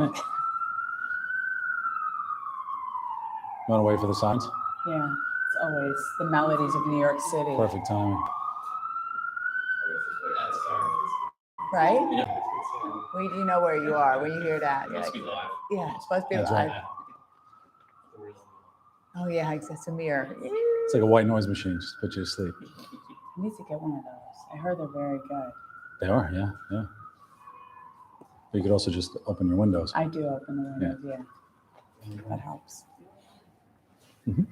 Want to wait for the signs? Yeah, it's always the melodies of New York City. Perfect timing. Right? Yeah. You know where you are when you hear that. It must be live. Yeah, it's supposed to be That's live. right. Oh yeah, it's a mirror. It's like a white noise machine, just to put you to sleep. I need to get one of those. I heard they're very good. They are, yeah. But you could also just open your windows. I do open the windows, yeah. That helps. Mhm.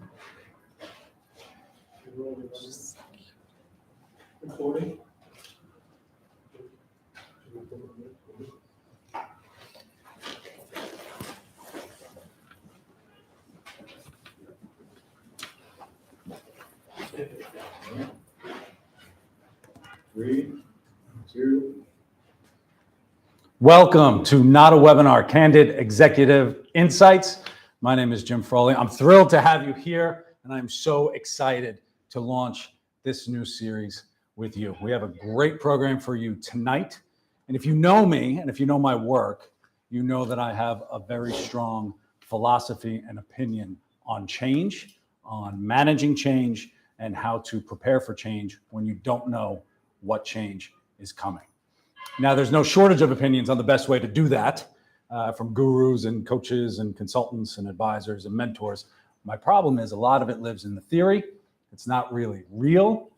Recording. Three, two. Welcome to Not a Webinar, Candid Executive Insights. My name is Jim Froley. I'm thrilled to have you here, and I'm so excited to launch this new series with you. We have a great program for you tonight. And if you know me, and if you know my work, you know that I have a very strong philosophy and opinion on change, on managing change, and how to prepare for change when you don't know what change is coming. Now, there's no shortage of opinions on the best way to do that, from gurus and coaches and consultants and advisors and mentors. My problem is a lot of it lives in the theory. It's not really real,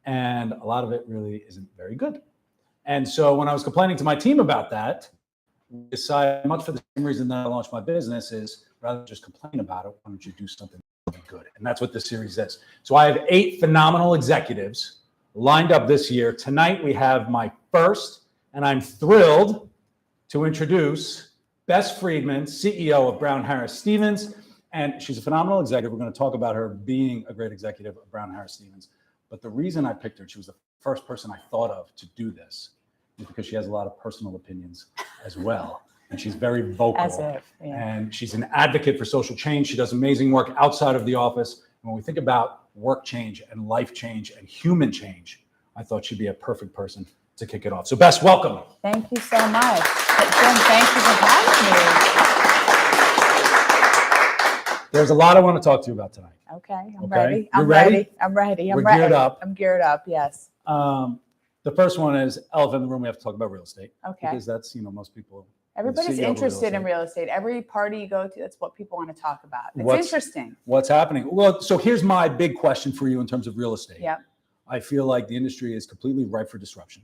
and a lot of it really isn't very good. And so when I was complaining to my team about that, we decided, much for the same reason that I launched my business, is rather than just complain about it, why don't you do something really good? And that's what this series is. So I have 8 phenomenal executives lined up this year. Tonight we have my first, and I'm thrilled to introduce Bess Freedman, CEO of Brown Harris Stevens. And she's a phenomenal executive. We're going to talk about her being a great executive of Brown Harris Stevens. But the reason I picked her, she was the first person I thought of to do this, is because she has a lot of personal opinions as well. And she's very vocal. As if, yeah. And she's an advocate for social change. She does amazing work outside of the office. And when we think about work change and life change and human change, I thought she'd be a perfect person to kick it off. So Bess, welcome. Thank you so much. Jim, thank you for having me. There's a lot I want to talk to you about tonight. Okay, I'm Okay. ready. You're I'm ready? ready. I'm ready. I'm We're ready. geared up. I'm geared up, yes. The first one is elephant in the room. We have to talk about real estate. Okay. Because that's, most people. Everybody's CEO of interested in real estate. Every party you go to, that's what people want to talk about. It's interesting. What's happening? Well, so here's my big question for you in terms of real estate. Yep. I feel like the industry is completely ripe for disruption.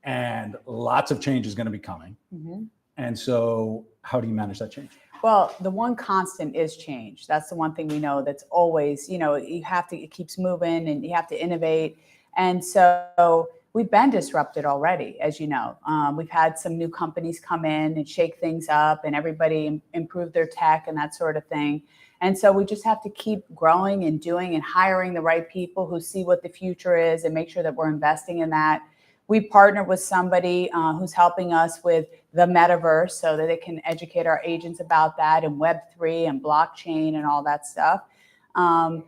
And lots of change is going to be coming. Mm-hmm. And so how do you manage that change? Well, the one constant is change. That's the one thing we know that's always, you have to, it keeps moving and you have to innovate. And so we've been disrupted already, as you know. We've had some new companies come in and shake things up and everybody improve their tech and that sort of thing. And so we just have to keep growing and doing and hiring the right people who see what the future is and make sure that we're investing in that. We partner with somebody who's helping us with the metaverse so that they can educate our agents about that and Web3 and blockchain and all that stuff. A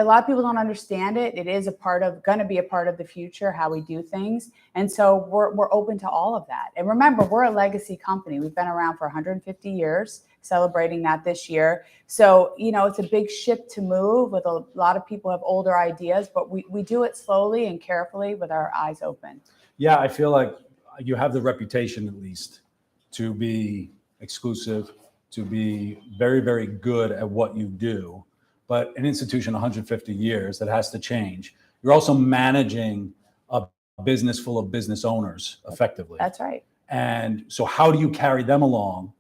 lot of people don't understand it. It is going to be a part of the future, how we do things. And so we're open to all of that. And remember, we're a legacy company. We've been around for 150 years, celebrating that this year. So, it's a big ship to move with a lot of people have older ideas, but we do it slowly and carefully with our eyes open. Yeah, I feel like you have the reputation, at least, to be exclusive, to be very, very good at what you do. But an institution 150 years that has to change. You're also managing a business full of business owners effectively. That's right. And so how do you carry them along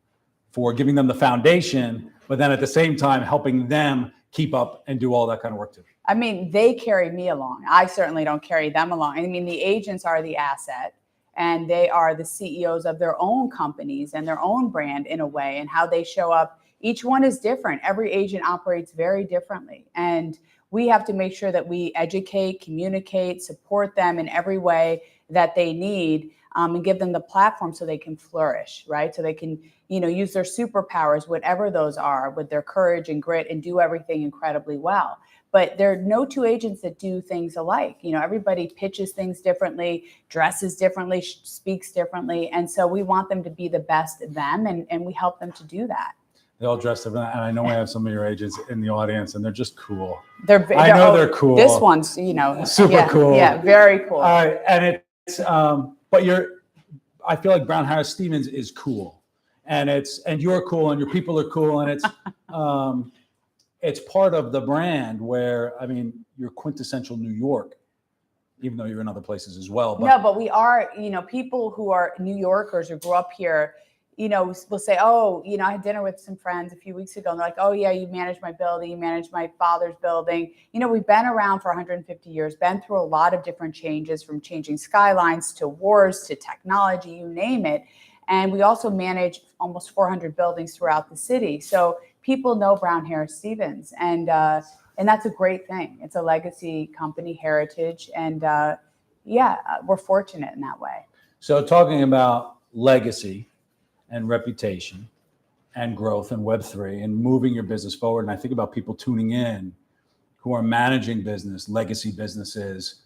for giving them the foundation, but then at the same time helping them keep up and do all that kind of work too? I mean, they carry me along. I certainly don't carry them along. I mean, the agents are the asset and they are the CEOs of their own companies and their own brand in a way, and how they show up. Each one is different. Every agent operates very differently. And we have to make sure that we educate, communicate, support them in every way that they need, and give them the platform so they can flourish, right? So they can, use their superpowers, whatever those are, with their courage and grit and do everything incredibly well. but there are no two agents that do things alike. Everybody pitches things differently, dresses differently, speaks differently. And so we want them to be the best of them, and we help them to do that. They all dress different, and I know we have some of your agents in the audience, and they're just cool. They're cool. This one's, Super cool. Yeah, very cool. All right, and it's but I feel like Brown Harris Stevens is cool, and you're cool, and your people are cool, and it's part of the brand where, you're quintessential New York, even though you're in other places as well. No, but we are, people who are New Yorkers or grew up here, will say, oh, I had dinner with some friends a few weeks ago, and they're like, oh yeah, you manage my building, you manage my father's building. We've been around for 150 years, been through a lot of different changes, from changing skylines to wars to technology, you name it. And we also manage almost 400 buildings throughout the city. So people know Brown Harris Stevens, and that's a great thing. It's a legacy company, heritage, and we're fortunate in that way. So talking about legacy and reputation and growth and Web3 and moving your business forward, and I think about people tuning in who are managing legacy businesses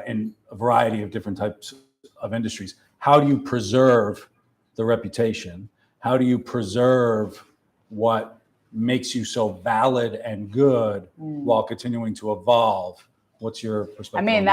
in a variety of different types of industries. How do you preserve the reputation? How do you preserve what makes you so valid and good while continuing to evolve? What's your perspective?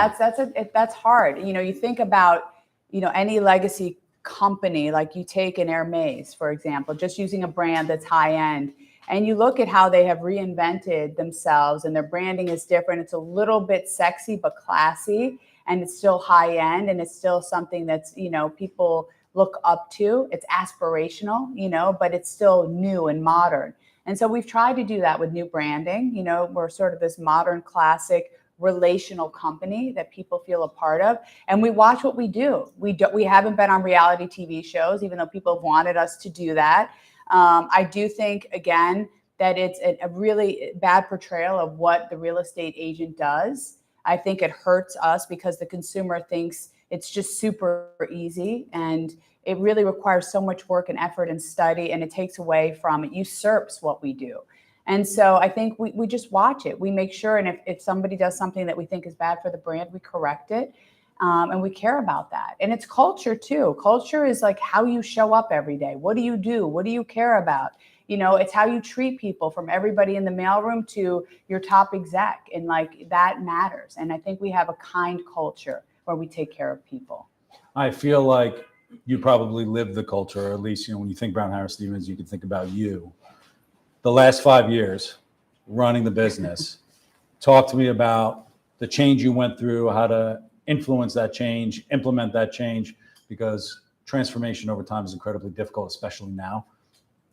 That's hard. You think about, any legacy company, like you take an Hermes, for example, just using a brand that's high end, and you look at how they have reinvented themselves, and their branding is different. It's a little bit sexy but classy, and it's still high end, and it's still something that's, people look up to. It's aspirational, but it's still new and modern. And so we've tried to do that with new branding. We're sort of this modern, classic, relational company that people feel a part of, and we watch what we do. We haven't been on reality TV shows, even though people have wanted us to do that. I do think, again, that it's a really bad portrayal of what the real estate agent does. I think it hurts us because the consumer thinks it's just super easy, and it really requires so much work and effort and study, and it takes away from, it usurps what we do. And so I think we just watch it. We make sure, and if somebody does something that we think is bad for the brand, we correct it. And we care about that. And it's culture too. Culture is like how you show up every day. What do you do? What do you care about? It's how you treat people, from everybody in the mailroom to your top exec. And that matters. And I think we have a kind culture where we take care of people. I feel like you probably live the culture, or at least, when you think Brown Harris Stevens, you can think about you. The last 5 years running the business, talk to me about the change you went through, how to influence that change, implement that change, because transformation over time is incredibly difficult, especially now.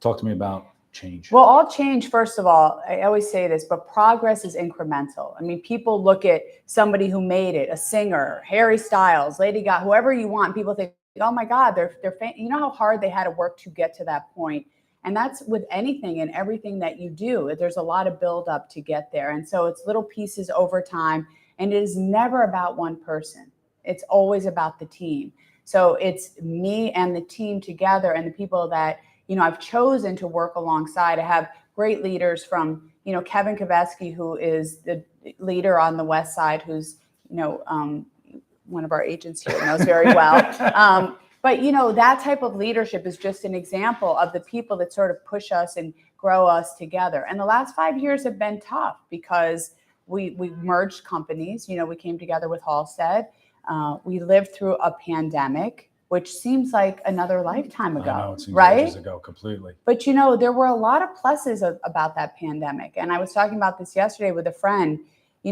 Talk to me about change. Well, all change, first of all, I always say this, but progress is incremental. People look at somebody who made it, a singer, Harry Styles, Lady Gaga, whoever you want. People think, oh my God, they're you know how hard they had to work to get to that point. And that's with anything and everything that you do. There's a lot of buildup to get there. And so it's little pieces over time. And it is never about one person. It's always about the team. So it's me and the team together, and the people that, I've chosen to work alongside. I have great leaders from, Kevin Kavetsky, who is the leader on the West Side, who's, one of our agents here knows very well. But, that type of leadership is just an example of the people that sort of push us and grow us together. And the last 5 years have been tough because we merged companies. We came together with Halstead. We lived through a pandemic, which seems like another lifetime ago, I know, it seems right? ages ago, completely. But, there were a lot of pluses about that pandemic. And I was talking about this yesterday with a friend.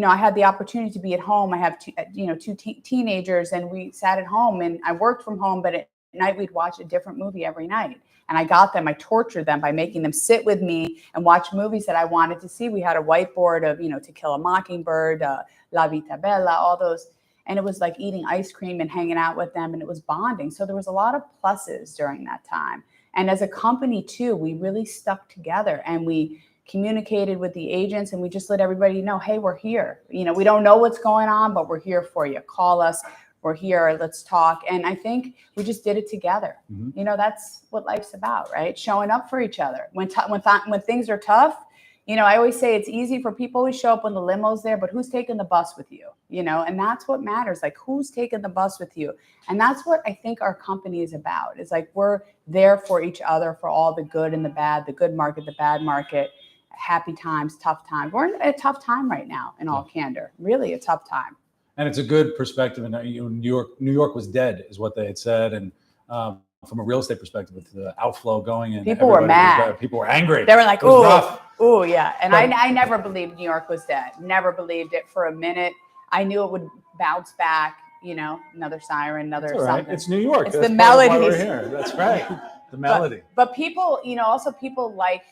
I had the opportunity to be at home. I have two teenagers, and we sat at home, and I worked from home, but at night we'd watch a different movie every night. And I tortured them by making them sit with me and watch movies that I wanted to see. We had a whiteboard of, To Kill a Mockingbird, La Vita Bella, all those. And it was like eating ice cream and hanging out with them, and it was bonding. So there was a lot of pluses during that time. And as a company too, we really stuck together, and we communicated with the agents, and we just let everybody know, hey, we're here. We don't know what's going on, but we're here for you. Call us. We're here. Let's talk. And I think we just did it together. Mm-hmm. That's what life's about, right? Showing up for each other. When things are tough, I always say it's easy for people who show up when the limo's there, but who's taking the bus with you? And that's what matters. Like, who's taking the bus with you? And that's what I think our company is about. It's like we're there for each other, for all the good and the bad, the good market, the bad market, happy times, tough times. We're in a tough time right now, in all candor, really a tough time. And it's a good perspective. And New York was dead, is what they had said. And from a real estate perspective, with the outflow going in, people were mad. People were angry. They were like, "Oh, yeah." And But I never believed New York was dead. Never believed it for a minute. I knew it would bounce back. Another siren, another it's all right. something. It's New York. It's That's the part of why melodies. we're here. That's right. The melody. But people, also people like,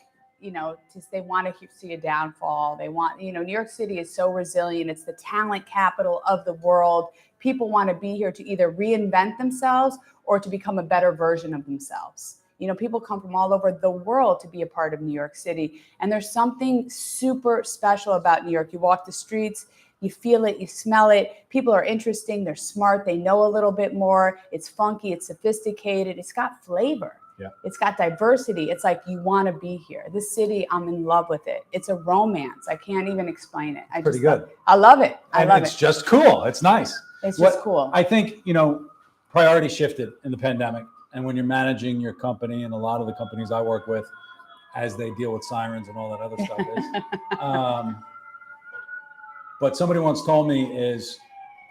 they want to see a downfall. They want, New York City is so resilient. It's the talent capital of the world. People want to be here to either reinvent themselves or to become a better version of themselves. People come from all over the world to be a part of New York City. And there's something super special about New York. You walk the streets, you feel it, you smell it. People are interesting. They're smart. They know a little bit more. It's funky. It's sophisticated. It's got flavor. Yeah. It's got diversity. It's like you want to be here. This city, I'm in love with it. It's a romance. I can't even explain it. Pretty good. I love it. I love it. It's just cool. It's nice. It's just cool. I think, priority shifted in the pandemic. And when you're managing your company, and a lot of the companies I work with, as they deal with sirens and all that other stuff is. But somebody once told me is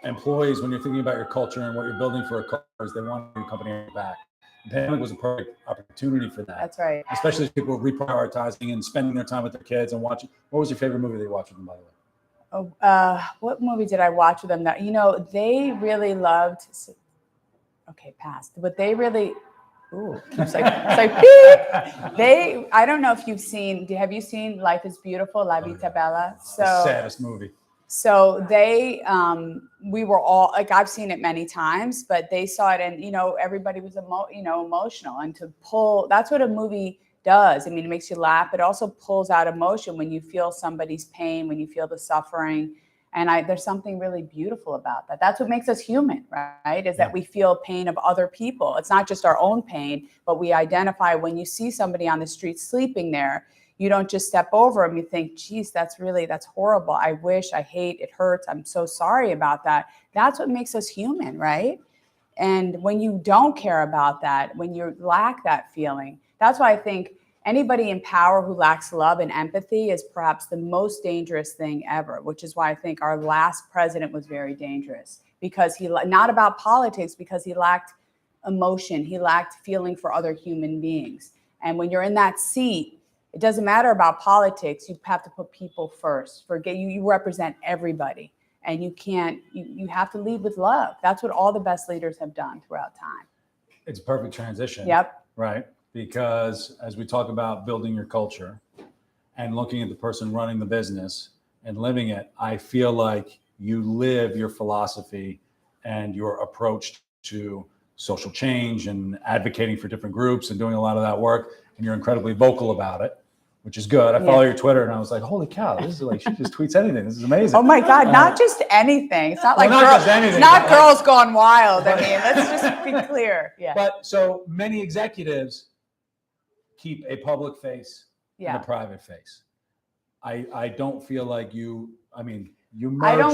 employees, when you're thinking about your culture and what you're building for a culture, is they want your company back. The pandemic was a perfect opportunity for that. That's right. Especially as people were reprioritizing and spending their time with their kids and watching. What was your favorite movie that you watched with them, by the way? What movie did I watch with them? That they really loved. Okay, passed. But they really. Ooh, it's like beep. I don't know if you've seen. Have you seen Life is Beautiful, La Vita Bella? So the saddest movie. So they, we were all like, I've seen it many times, but they saw it, and everybody was emotional. And to pull, that's what a movie does. I mean, it makes you laugh. It also pulls out emotion when you feel somebody's pain, when you feel the suffering. And there's something really beautiful about that. That's what makes us human, right? Is that we feel pain of other people. It's not just our own pain, but we identify when you see somebody on the street sleeping there. You don't just step over them. You think, geez, that's horrible. I wish, I hate, it hurts. I'm so sorry about that. That's what makes us human, right? And when you don't care about that, when you lack that feeling, that's why I think anybody in power who lacks love and empathy is perhaps the most dangerous thing ever, which is why I think our last president was very dangerous, because not about politics, because he lacked emotion. He lacked feeling for other human beings. And when you're in that seat, it doesn't matter about politics. You have to put people first. You represent everybody, and you have to lead with love. That's what all the best leaders have done throughout time. It's a perfect transition. Yep. Right. Because as we talk about building your culture and looking at the person running the business and living it, I feel like you live your philosophy and your approach to social change and advocating for different groups and doing a lot of that work. And you're incredibly vocal about it, which is good. I follow your Twitter, and I was like, holy cow, this is like, she just tweets anything. This is amazing. Oh my God, not just anything. It's not like girls gone wild. I mean, let's just be clear. Yeah. But so many executives keep a public face and a private face. I don't feel like you merge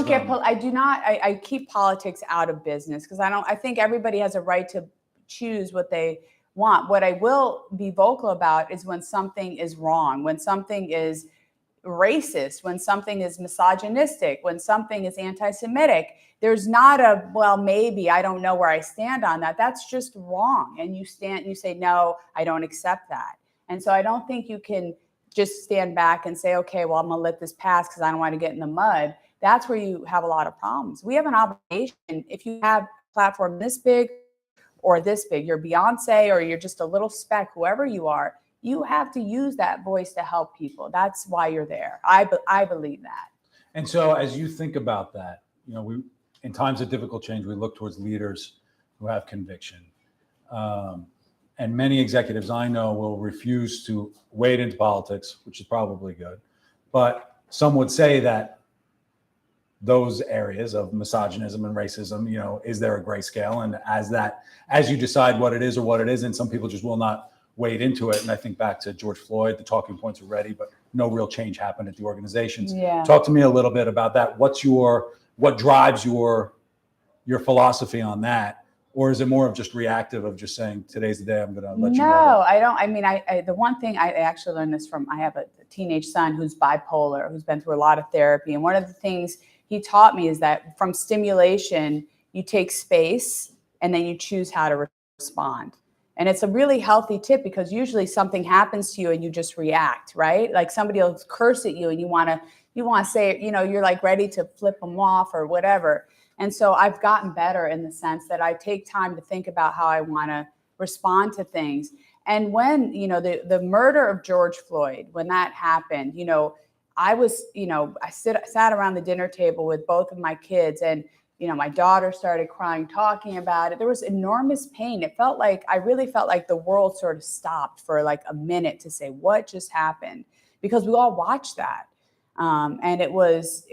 them. I keep politics out of business, because I think everybody has a right to choose what they want. What I will be vocal about is when something is wrong, when something is racist, when something is misogynistic, when something is anti-Semitic. There's not maybe, I don't know where I stand on that. That's just wrong. And you say, no, I don't accept that. And so I don't think you can just stand back and say, okay, well, I'm going to let this pass because I don't want to get in the mud. That's where you have a lot of problems. We have an obligation. If you have a platform this big or this big, you're Beyonce or you're just a little speck, whoever you are, you have to use that voice to help people. That's why you're there. I believe that. And so as you think about that, in times of difficult change, we look towards leaders who have conviction. And many executives I know will refuse to wade into politics, which is probably good. But some would say that those areas of misogynism and racism, is there a grayscale? And as you decide what it is, and some people just will not wade into it. And I think back to George Floyd, the talking points are ready, but no real change happened at the organizations. Yeah. Talk to me a little bit about that. What drives your philosophy on that? Or is it more of just reactive of just saying, today's the day I'm going to let you know? No, I don't. I mean, the one thing I actually learned this from, I have a teenage son who's bipolar, who's been through a lot of therapy. And one of the things he taught me is that from stimulation, you take space and then you choose how to respond. And it's a really healthy tip because usually something happens to you and you just react, right? Like somebody will curse at you and you want to say, you're like ready to flip them off or whatever. And so I've gotten better in the sense that I take time to think about how I want to respond to things. And when, the murder of George Floyd, when that happened, I was, I sat around the dinner table with both of my kids, and, my daughter started crying, talking about it. There was enormous pain. I really felt like the world sort of stopped for like a minute to say, what just happened? Because we all watched that. And it was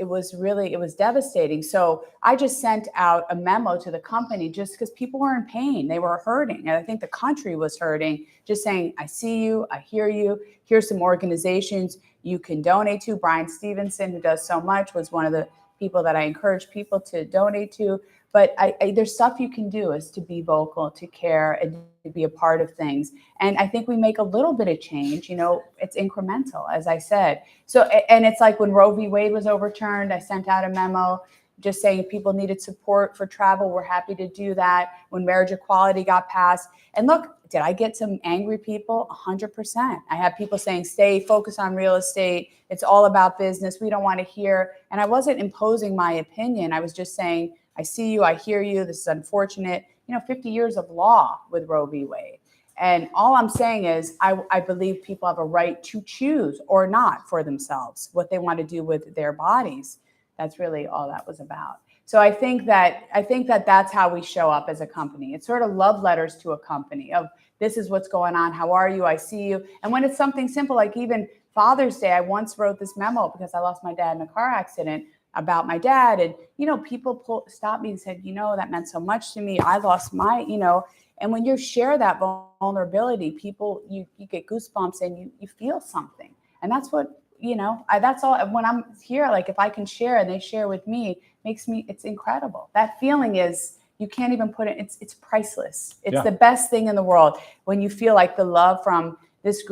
devastating. So I just sent out a memo to the company just because people were in pain. They were hurting. And I think the country was hurting, just saying, I see you, I hear you. Here's some organizations you can donate to. Brian Stevenson, who does so much, was one of the people that I encourage people to donate to. But there's stuff you can do, is to be vocal, to care, and to be a part of things. And I think we make a little bit of change, it's incremental, as I said. So, and it's like when Roe v. Wade was overturned, I sent out a memo just saying people needed support for travel. We're happy to do that. When marriage equality got passed. And look, did I get some angry people? 100%. I had people saying, stay focused on real estate. It's all about business. We don't want to hear. And I wasn't imposing my opinion. I was just saying, I see you, I hear you. This is unfortunate. 50 years of law with Roe v. Wade. And all I'm saying is I believe people have a right to choose or not for themselves what they want to do with their bodies. That's really all that was about. So I think that that's how we show up as a company. It's sort of love letters to a company of, this is what's going on. How are you? I see you. And when it's something simple, like even Father's Day, I once wrote this memo because I lost my dad in a car accident, about my dad. And, people stopped me and said, that meant so much to me. I lost my, and when you share that vulnerability, people, you get goosebumps and you feel something. And that's what, that's all. When I'm here, like if I can share and they share with me, it's incredible. That feeling is, you can't even put it, it's priceless. It's the best thing in the world. When you feel like the love from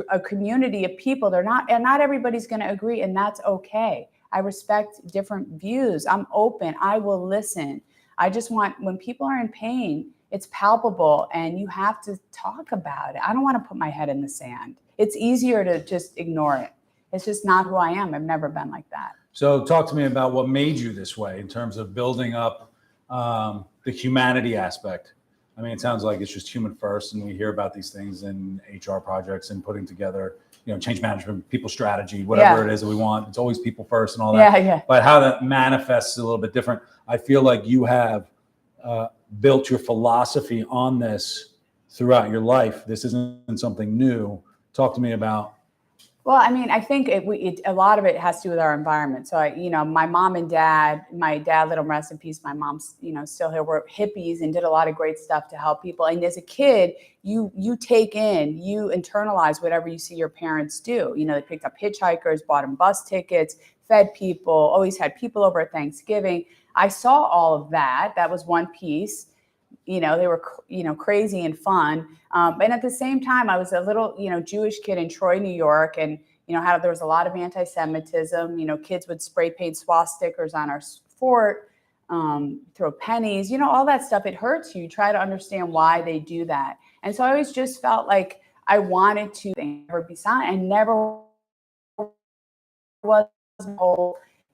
a community of people, not everybody's going to agree, and that's okay. I respect different views. I'm open. I will listen. I just want, when people are in pain, it's palpable and you have to talk about it. I don't want to put my head in the sand. It's easier to just ignore it. It's just not who I am. I've never been like that. So talk to me about what made you this way in terms of building up the humanity aspect. I mean, it sounds like it's just human first, and we hear about these things in HR projects and putting together, change management, people strategy, whatever it is that we want. It's always people first and all that. Yeah. But how that manifests is a little bit different. I feel like you have built your philosophy on this throughout your life. This isn't something new. Talk to me about. Well, I mean, I think a lot of it has to do with our environment. So, my mom and dad, my dad, let him rest in peace. My mom's, still here. We're hippies and did a lot of great stuff to help people. And as a kid, you internalize whatever you see your parents do. They picked up hitchhikers, bought them bus tickets, fed people, always had people over at Thanksgiving. I saw all of that. That was one piece. They were, crazy and fun. And at the same time, I was a little, Jewish kid in Troy, New York. And, there was a lot of anti-Semitism. Kids would spray paint swastikas on our fort, throw pennies, all that stuff. It hurts you. You try to understand why they do that. And so I always just felt like I wanted to never be silent. I never was,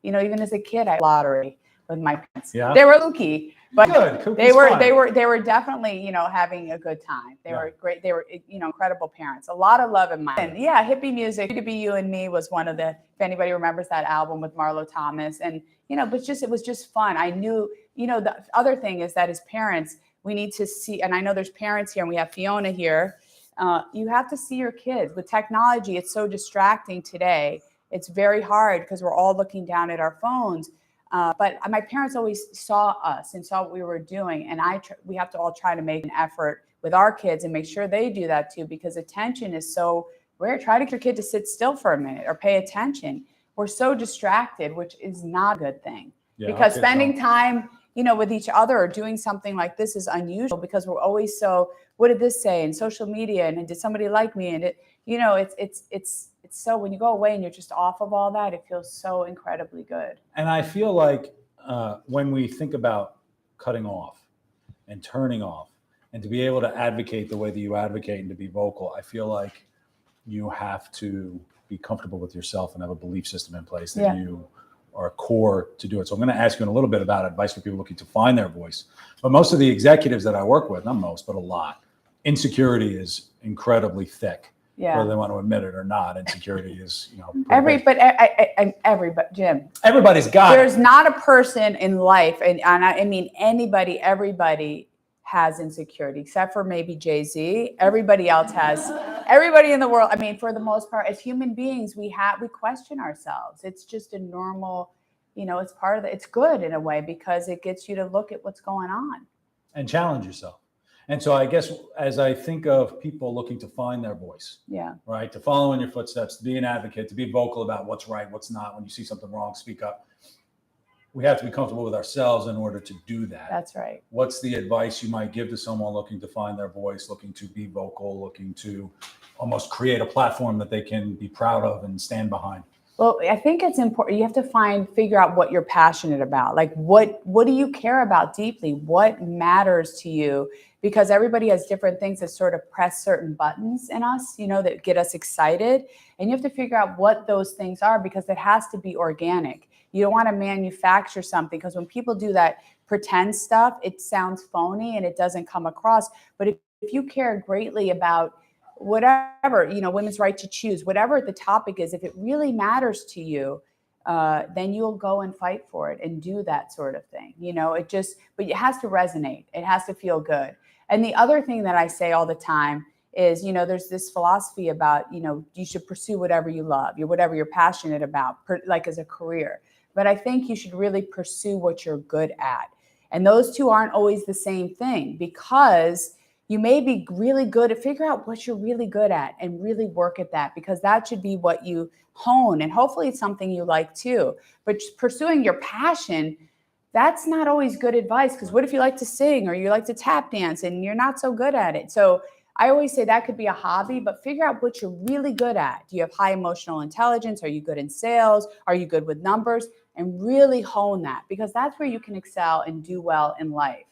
even as a kid, I lottery with my parents. Yeah. They were kooky. But good. They were definitely, having a good time. They were great. They were, incredible parents. A lot of love in my, and hippie music. To Be You and Me was one of the, if anybody remembers that album with Marlo Thomas, and it was just fun. I knew, the other thing is that as parents, we need to see, and I know there's parents here, and we have Fiona here. You have to see your kids. With technology, it's so distracting today. It's very hard because we're all looking down at our phones. But my parents always saw us and saw what we were doing. And we have to all try to make an effort with our kids and make sure they do that too, because attention is so Where try to get your kid to sit still for a minute or pay attention. We're so distracted, which is not a good thing. Yeah, Because okay, spending so- time, with each other or doing something like this is unusual because we're always so, what did this say? And social media, and did somebody like me? And it's so, when you go away and you're just off of all that, it feels so incredibly good. And I feel like when we think about cutting off and turning off, and to be able to advocate the way that you advocate and to be vocal, I feel like you have to be comfortable with yourself and have a belief system in place that you are core to do it. So I'm going to ask you in a little bit about advice for people looking to find their voice. But most of the executives that I work with, not most, but a lot, insecurity is incredibly thick. Yeah. Whether they want to admit it or not, insecurity is, Everybody, Jim, everybody's got there's it. not a person in life, and I mean everybody has insecurity, except for maybe Jay-Z. Everybody else has. Everybody in the world. I mean, for the most part, as human beings, we question ourselves. It's just a normal, it's part of it's good in a way because it gets you to look at what's going on And challenge yourself. And so I guess as I think of people looking to find their voice, right, to follow in your footsteps, to be an advocate, to be vocal about what's right, what's not, when you see something wrong, speak up. We have to be comfortable with ourselves in order to do that. That's right. What's the advice you might give to someone looking to find their voice, looking to be vocal, looking to almost create a platform that they can be proud of and stand behind? Well, I think it's important. You have to figure out what you're passionate about. Like what do you care about deeply? What matters to you? Because everybody has different things that sort of press certain buttons in us, that get us excited. And you have to figure out what those things are because it has to be organic. You don't want to manufacture something because when people do that pretend stuff, it sounds phony and it doesn't come across. But if you care greatly about whatever, women's right to choose, whatever the topic is, if it really matters to you, then you'll go and fight for it and do that sort of thing. But it has to resonate. It has to feel good. And the other thing that I say all the time is, there's this philosophy about, you should pursue whatever you love, whatever you're passionate about, like as a career. But I think you should really pursue what you're good at. And those two aren't always the same thing because you may be really good at figure out what you're really good at and really work at that because that should be what you hone. And hopefully it's something you like too. But pursuing your passion, that's not always good advice because what if you like to sing or you like to tap dance and you're not so good at it? So I always say that could be a hobby, but figure out what you're really good at. Do you have high emotional intelligence? Are you good in sales? Are you good with numbers? And really hone that because that's where you can excel and do well in life.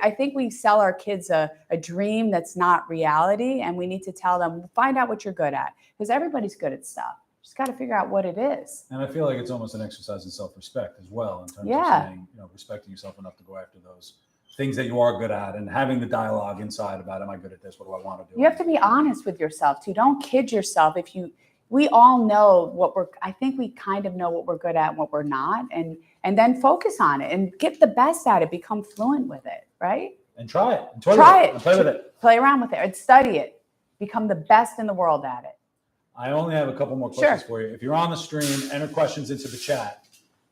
I think we sell our kids a dream that's not reality, and we need to tell them, find out what you're good at because everybody's good at stuff. Just got to figure out what it is. And I feel like it's almost an exercise in self-respect as well, in terms of saying, respecting yourself enough to go after those things that you are good at and having the dialogue inside about, am I good at this? What do I want to do? You have to be honest with yourself too. Don't kid yourself. We all know I think we kind of know what we're good at and what we're not. And then focus on it and get the best at it, become fluent with it, right? And try it. And try it. And play with it. Play around with it and study it. Become the best in the world at it. I only have a couple more questions for you. If you're on the stream, enter questions into the chat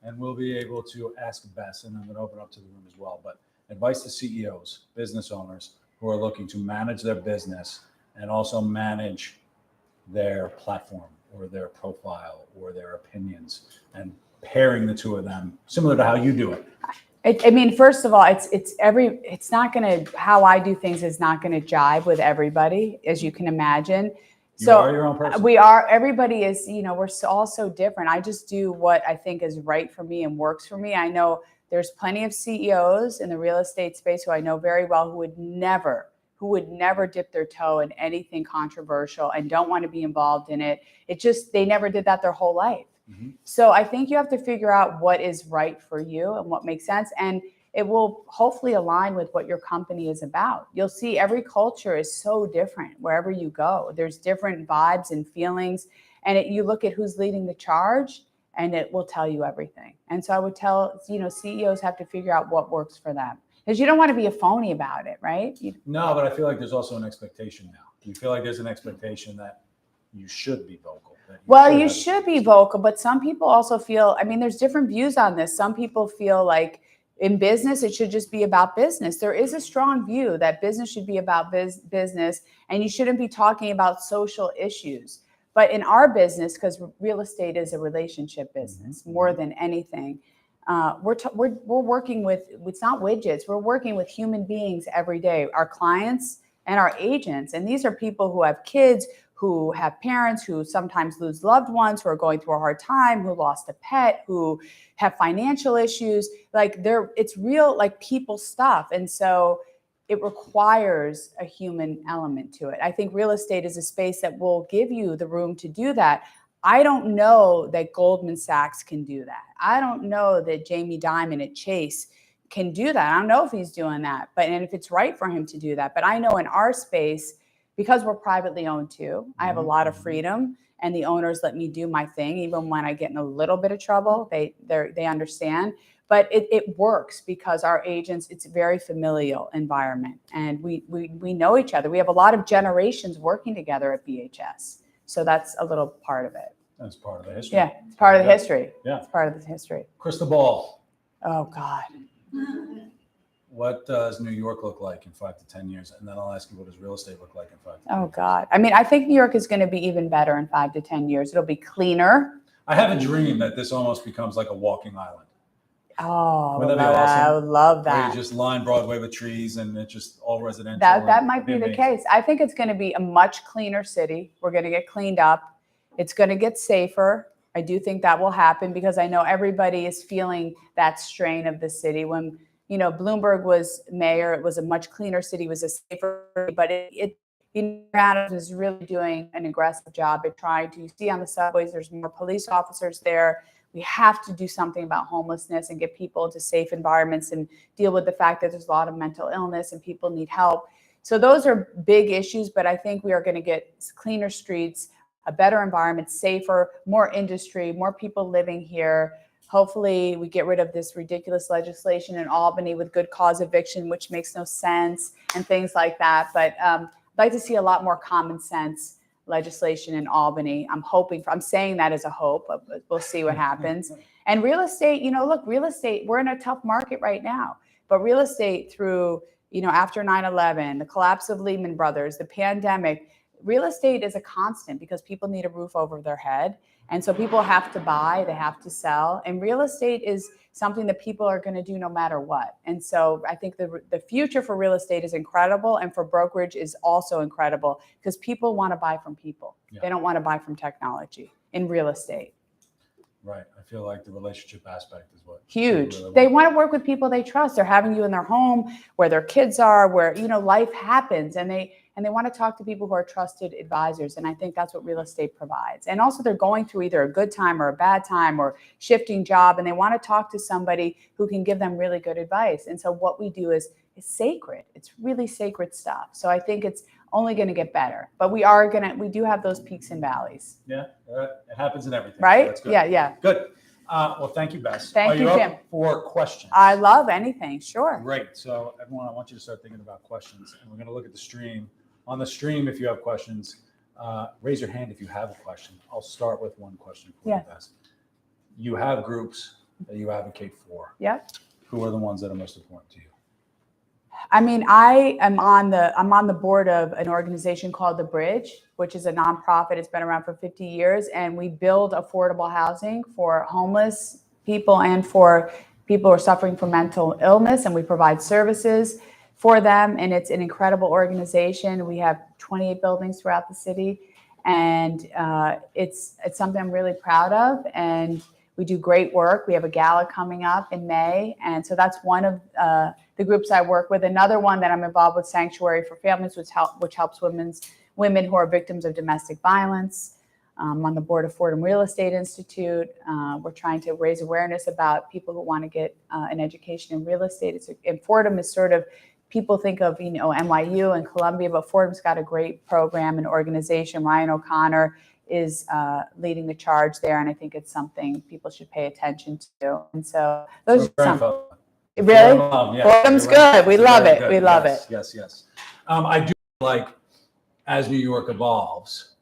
and we'll be able to ask Bess, and I'm going to open up to the room as well. But advice to CEOs, business owners who are looking to manage their business and also manage their platform or their profile or their opinions and pairing the two of them, similar to how you do it. First of all, it's not going to, how I do things is not going to jive with everybody, as you can imagine. You are your own person. Everybody is, we're all so different. I just do what I think is right for me and works for me. I know there's plenty of CEOs in the real estate space who I know very well who would never dip their toe in anything controversial and don't want to be involved in it. They never did that their whole life. Mm-hmm. So I think you have to figure out what is right for you and what makes sense. And it will hopefully align with what your company is about. You'll see every culture is so different wherever you go. There's different vibes and feelings. And you look at who's leading the charge and it will tell you everything. And so I would tell, CEOs have to figure out what works for them. Because you don't want to be a phony about it, right? No, but I feel like there's also an expectation now. Do you feel like there's an expectation that you should be vocal? You should be vocal, but some people also feel, there's different views on this. Some people feel like in business, it should just be about business. There is a strong view that business should be about business and you shouldn't be talking about social issues. But in our business, because real estate is a relationship business more than anything, we're working with, it's not widgets, we're working with human beings every day, our clients and our agents. And these are people who have kids, who have parents, who sometimes lose loved ones, who are going through a hard time, who lost a pet, who have financial issues. Like it's real, like people stuff. And so it requires a human element to it. I think real estate is a space that will give you the room to do that. I don't know that Goldman Sachs can do that. I don't know that Jamie Dimon at Chase can do that. I don't know if he's doing that, and if it's right for him to do that. But I know in our space, because we're privately owned too, I have a lot of freedom, and the owners let me do my thing, even when I get in a little bit of trouble. They understand. But it works because our agents, it's a very familial environment, and we know each other. We have a lot of generations working together at BHS. So that's a little part of it. That's part of the history. Yeah, it's part of the history. Yeah. It's part of the history. Crystal ball. Oh, God. What does New York look like in 5 to 10 years? And then I'll ask you, what does real estate look like in 5 to 10 years? Oh, God. I mean, I think New York is going to be even better in 5 to 10 years. It'll be cleaner. I have a dream that this almost becomes like a walking island. Oh, Wouldn't that be awesome? I would love Where that. you just line Broadway with trees and it's just all residential. That might be the amazing. case. I think it's going to be a much cleaner city. We're going to get cleaned up. It's going to get safer. I do think that will happen because I know everybody is feeling that strain of the city. When, Bloomberg was mayor, it was a much cleaner city, it was a safer, but Adams is really doing an aggressive job at trying to see on the subways, there's more police officers there. We have to do something about homelessness and get people into safe environments and deal with the fact that there's a lot of mental illness and people need help. So those are big issues, but I think we are going to get cleaner streets, a better environment, safer, more industry, more people living here. Hopefully we get rid of this ridiculous legislation in Albany with good cause eviction, which makes no sense, and things like that. But I'd like to see a lot more common sense legislation in Albany. I'm saying that as a hope, but we'll see what happens. And real estate, look, real estate, we're in a tough market right now, but real estate through, after 9/11, the collapse of Lehman Brothers, the pandemic, real estate is a constant because people need a roof over their head. And so people have to buy, they have to sell. And real estate is something that people are going to do no matter what. And so I think the future for real estate is incredible. And for brokerage is also incredible because people want to buy from people. Yeah. They don't want to buy from technology in real estate. Right. I feel like the relationship aspect is what huge. They want to work with people they trust. They're having you in their home where their kids are, where, life happens, and they want to talk to people who are trusted advisors. And I think that's what real estate provides. And also they're going through either a good time or a bad time or shifting job, and they want to talk to somebody who can give them really good advice. And so what we do is sacred. It's really sacred stuff. So I think it's only going to get better, but we do have those peaks and valleys. Yeah, it happens in everything. Right? So that's good. Yeah. Good. Well, thank you, Bess. Thank you, Jim. For questions? I love anything. Sure. Great. So everyone, I want you to start thinking about questions, and we're going to look at the stream. On the stream, if you have questions, raise your hand if you have a question. I'll start with one question for you, Bess. You have groups that you advocate for. Yep. Who are the ones that are most important to you? I mean, I'm on the board of an organization called The Bridge, which is a nonprofit. It's been around for 50 years, and we build affordable housing for homeless people and for people who are suffering from mental illness, and we provide services for them. And it's an incredible organization. We have 28 buildings throughout the city, and it's something I'm really proud of. And we do great work. We have a gala coming up in May, and so that's one of the groups I work with. Another one that I'm involved with, Sanctuary for Families, which helps women who are victims of domestic violence. I'm on the board of Fordham Real Estate Institute. We're trying to raise awareness about people who want to get an education in real estate. And Fordham is sort of, people think of NYU and Columbia, but Fordham's got a great program and organization. Ryan O'Connor is leading the charge there, and I think it's something people should pay attention to. And so those are some. Really? Fordham's good. We love it. We love it. Yes. I do like, as New York evolves,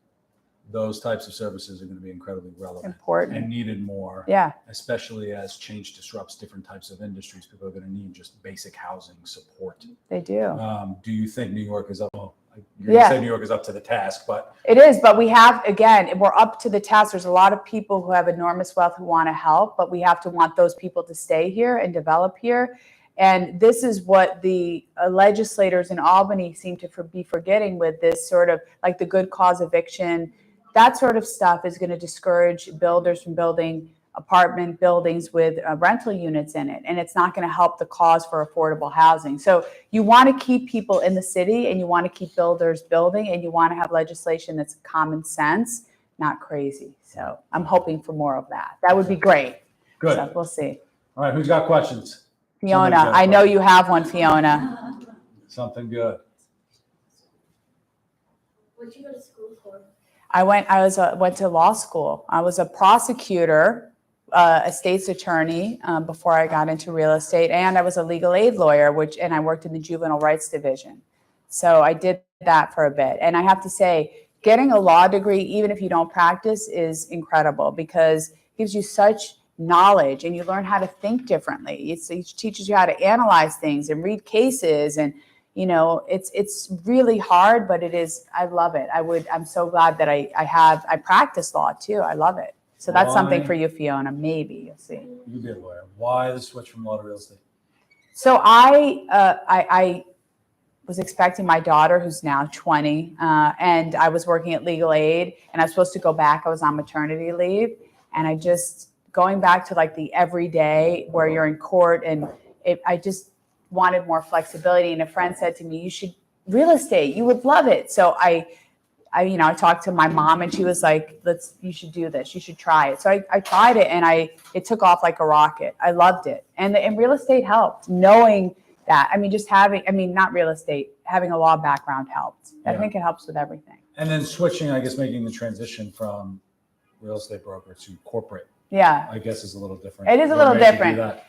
those types of services are going to be incredibly relevant, important, and needed more. Yeah. Especially as change disrupts different types of industries, people are going to need just basic housing support. They do. Do you think New York is up? Well, You Yeah. said New York is up to the task, but It is, but we have, again, we're up to the task. There's a lot of people who have enormous wealth who want to help, but we have to want those people to stay here and develop here. And this is what the legislators in Albany seem to be forgetting with this sort of like the good cause eviction. That sort of stuff is going to discourage builders from building apartment buildings with rental units in it. And it's not going to help the cause for affordable housing. So you want to keep people in the city and you want to keep builders building and you want to have legislation that's common sense, not crazy. So I'm hoping for more of that. That would be great. good. So we'll see. All right, who's got questions? Fiona, Somebody's got a I know question. you have one, Fiona. Something good. What did you go to school for? I went to law school. I was a prosecutor, a state's attorney before I got into real estate, and I was a legal aid lawyer, and I worked in the juvenile rights division. So I did that for a bit. And I have to say, getting a law degree, even if you don't practice, is incredible because it gives you such knowledge and you learn how to think differently. It teaches you how to analyze things and read cases, and it's really hard, but it is. I love it. I'm so glad that I practice law too. I love it. So that's something for you, Fiona. Maybe you'll see. You be a lawyer. Why the switch from law to real estate? So I was expecting my daughter, who's now 20, and I was working at legal aid, and I was supposed to go back. I was on maternity leave, and going back to like the everyday where you're in court, and I just wanted more flexibility. And a friend said to me, "You should real estate. You would love it." So I talked to my mom, and she was like, "You should do this. You should try it." So I tried it, and it took off like a rocket. I loved it, and real estate helped. Knowing that, not real estate, having a law background helped. I Yeah. think it helps with everything. And then switching, I guess, making the transition from real estate broker to corporate, Yeah, I guess, is a little different. it is a What little made you do different. that?